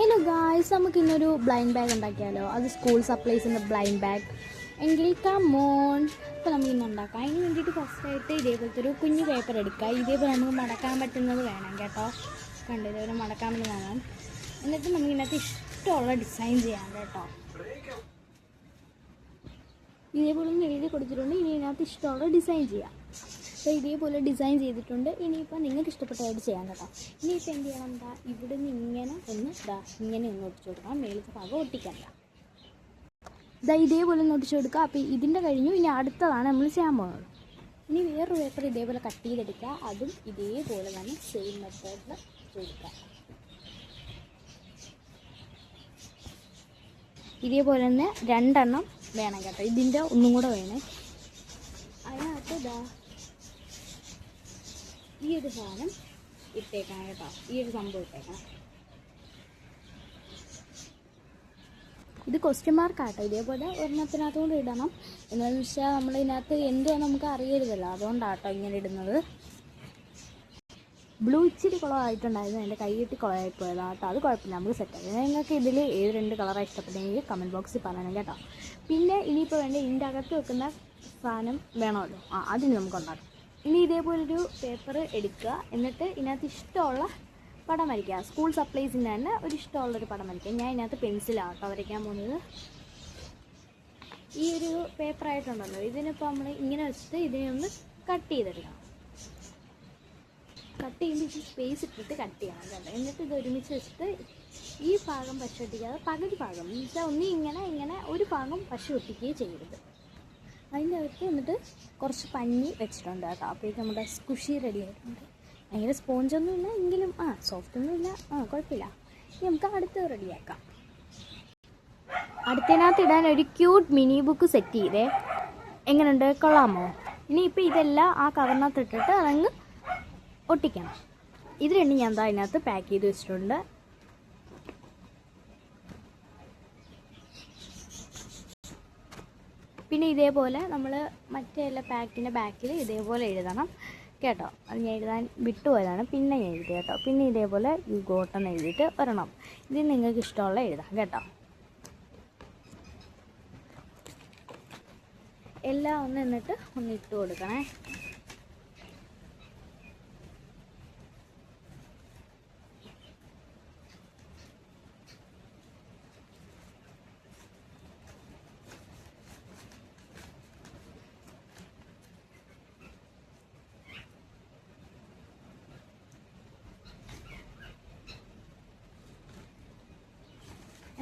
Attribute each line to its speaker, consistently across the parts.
Speaker 1: Hello guys, നമുക്കിന്നൊരു blind bag ഉണ്ടാക്കിയാലോ? അത് സ്കൂൾ സപ്ലൈസിൻ്റെ ബ്ലൈൻഡ് ബാഗ് എങ്കിൽ കമോൺ. ഇപ്പോൾ നമുക്കിന്ന് ഉണ്ടാക്കാം. അതിന് വേണ്ടിയിട്ട് ഫസ്റ്റായിട്ട് ഇതേപോലത്തെ ഒരു കുഞ്ഞു പേപ്പർ എടുക്കുക. ഇതേപോലെ നമുക്ക് മടക്കാൻ പറ്റുന്നത് വേണം കേട്ടോ. കണ്ടു, ഇതേപോലെ മടക്കാൻ പറ്റുന്നത് വേണം. എന്നിട്ട് നമുക്കിതിനകത്ത് ഇഷ്ടമുള്ള ഡിസൈൻ ചെയ്യാം കേട്ടോ. ഇതേപോലെ ഒന്ന് എഴുതി കൊടുത്തിട്ടുണ്ട്. ഇനി ഇതിനകത്ത് ഇഷ്ടമുള്ള ഡിസൈൻ ചെയ്യാം. അപ്പോൾ ഇതേപോലെ ഡിസൈൻ ചെയ്തിട്ടുണ്ട്. ഇനിയിപ്പോൾ നിങ്ങൾക്ക് ഇഷ്ടപ്പെട്ടതായിട്ട് ചെയ്യാം കേട്ടോ. ഇനിയിപ്പോൾ എന്ത് ചെയ്യണം? ഇവിടെ നിന്ന് ഇങ്ങനെ ഒന്ന് ഒട്ടിച്ചു കൊടുക്കണം. മേലത്തെ ഭാഗം ഒട്ടിക്കണ്ട. ഇതേപോലെ ഒന്ന് ഒട്ടിച്ചു കൊടുക്കുക. അപ്പോൾ ഇതിൻ്റെ കഴിഞ്ഞു. ഇനി അടുത്തതാണ് നമ്മൾ ചെയ്യാൻ പോകുന്നത്. ഇനി വേറൊരു പേപ്പർ ഇതേപോലെ കട്ട് ചെയ്തെടുക്കുക. അതും ഇതേപോലെ തന്നെ സെയിം മെത്തേഡിൽ കൊടുക്കുക. ഇതേപോലെ തന്നെ 2 എണ്ണം വേണം കേട്ടോ. ഇതിൻ്റെ ഒന്നും കൂടെ വേണേ. അതിനകത്ത് ഈ ഒരു സാധനം ഇട്ടേക്കണം കേട്ടോ. ഈ ഒരു സംഭവം ഇട്ടേക്കണം. ഇത് ക്വസ്റ്റ്യൻ മാർക്കാട്ടോ. ഇതേപോലെ ഒരെണ്ണത്തിനകത്തുകൊണ്ട് ഇടണം. എന്താണെന്ന് വെച്ചാൽ നമ്മളിതിനകത്ത് എന്തുവാ നമുക്ക് അറിയരുതല്ലോ, അതുകൊണ്ടാട്ടോ ഇങ്ങനെ ഇടുന്നത്. ബ്ലൂ ഇച്ചിരി കുളമായിട്ടുണ്ടായിരുന്നു, എൻ്റെ കൈയിട്ട് കുളമായിപ്പോയതാണ് കേട്ടോ. അത് കുഴപ്പമില്ല, നമുക്ക് സെറ്റായി. നിങ്ങൾക്ക് ഇതിൽ ഏത് 2 കളറാണ് ഇഷ്ടപ്പെട്ടെങ്കിൽ കമൻറ്റ് ബോക്സിൽ പറയണം കേട്ടോ. പിന്നെ ഇനിയിപ്പോൾ വേണ്ട ഇതിൻ്റെ അകത്ത് വെക്കുന്ന സാധനം വേണമല്ലോ, അതിന് നമുക്ക് ഉണ്ടാക്കാം. ഇനി ഇതേപോലൊരു പേപ്പർ എടുക്കുക. എന്നിട്ട് ഇതിനകത്ത് ഇഷ്ടമുള്ള പടം വരയ്ക്കുക. സ്കൂൾ സപ്ലൈസിൻ്റെ തന്നെ ഒരു ഇഷ്ടമുള്ളൊരു പടം വരയ്ക്കുക. ഞാൻ ഇതിനകത്ത് പെൻസിലാണ് കേട്ടോ വരയ്ക്കാൻ പോകുന്നത്. ഈ ഒരു പേപ്പറായിട്ടുണ്ടല്ലോ, ഇതിനിപ്പോൾ നമ്മൾ ഇങ്ങനെ വെച്ചിട്ട് ഇതിനെ ഒന്ന് കട്ട് ചെയ്തെടുക്കണം. കട്ട് ചെയ്യുമ്പോൾ സ്പേസ് ഇട്ടിട്ട് കട്ട് ചെയ്യണം കേട്ടോ. എന്നിട്ട് ഇത് ഒരുമിച്ച് വെച്ചിട്ട് ഈ ഭാഗം പശ ഒട്ടിക്കാതെ പകുതി ഭാഗം എന്ന് വെച്ചാൽ ഒന്നി ഇങ്ങനെ ഒരു ഭാഗം പശ ഒട്ടിക്കുകയും ചെയ്യരുത്. അതിൻ്റെ അകത്ത് എന്നിട്ട് കുറച്ച് പഞ്ഞി വെച്ചിട്ടുണ്ട് കേട്ടോ. അപ്പോഴേക്കും നമ്മുടെ സ്കുഷി റെഡി ആയിട്ടുണ്ട്. ഭയങ്കര സ്പോഞ്ചൊന്നുമില്ല എങ്കിലും സോഫ്റ്റൊന്നുമില്ല, കുഴപ്പമില്ല. ഇനി നമുക്ക് അടുത്ത് റെഡിയാക്കാം. അടുത്തതിനകത്ത് ഇടാൻ ഒരു ക്യൂട്ട് മിനി ബുക്ക് സെറ്റ് ചെയ്തേ. എങ്ങനെയുണ്ട്, കൊള്ളാമോ? ഇനിയിപ്പോൾ ഇതെല്ലാം ആ കവറിനകത്ത് ഇട്ടിട്ട് അതങ്ങ് ഒട്ടിക്കണം. ഇത് രണ്ടും ഞാൻ അതിനകത്ത് പാക്ക് ചെയ്ത് വെച്ചിട്ടുണ്ട്. പിന്നെ ഇതേപോലെ നമ്മൾ മറ്റേ എല്ലാ പാക്കിൻ്റെ ബാക്കിൽ ഇതേപോലെ എഴുതണം കേട്ടോ. അത് ഞാൻ എഴുതാൻ വിട്ടുപോയതാണ്, പിന്നെ ഞാൻ എഴുതി കേട്ടോ. പിന്നെ ഇതേപോലെ യു ഗോട്ട് എന്ന് എഴുതിയിട്ട് വരണം. ഇത് നിങ്ങൾക്ക് ഇഷ്ടമുള്ള എഴുതാം കേട്ടോ. എല്ലാം എന്നിട്ട് ഇട്ട് കൊടുക്കണേ.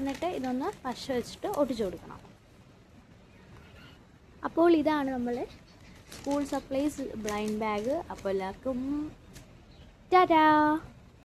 Speaker 1: എന്നിട്ട് ഇതൊന്ന് പശ വെച്ചിട്ട് ഒട്ടിച്ചു കൊടുക്കണം. അപ്പോൾ ഇതാണ് നമ്മൾ സ്കൂൾ സപ്ലൈസ് ബ്ലൈൻഡ് ബാഗ്. അപ്പോൾ എല്ലാവർക്കും ടാറ്റാ.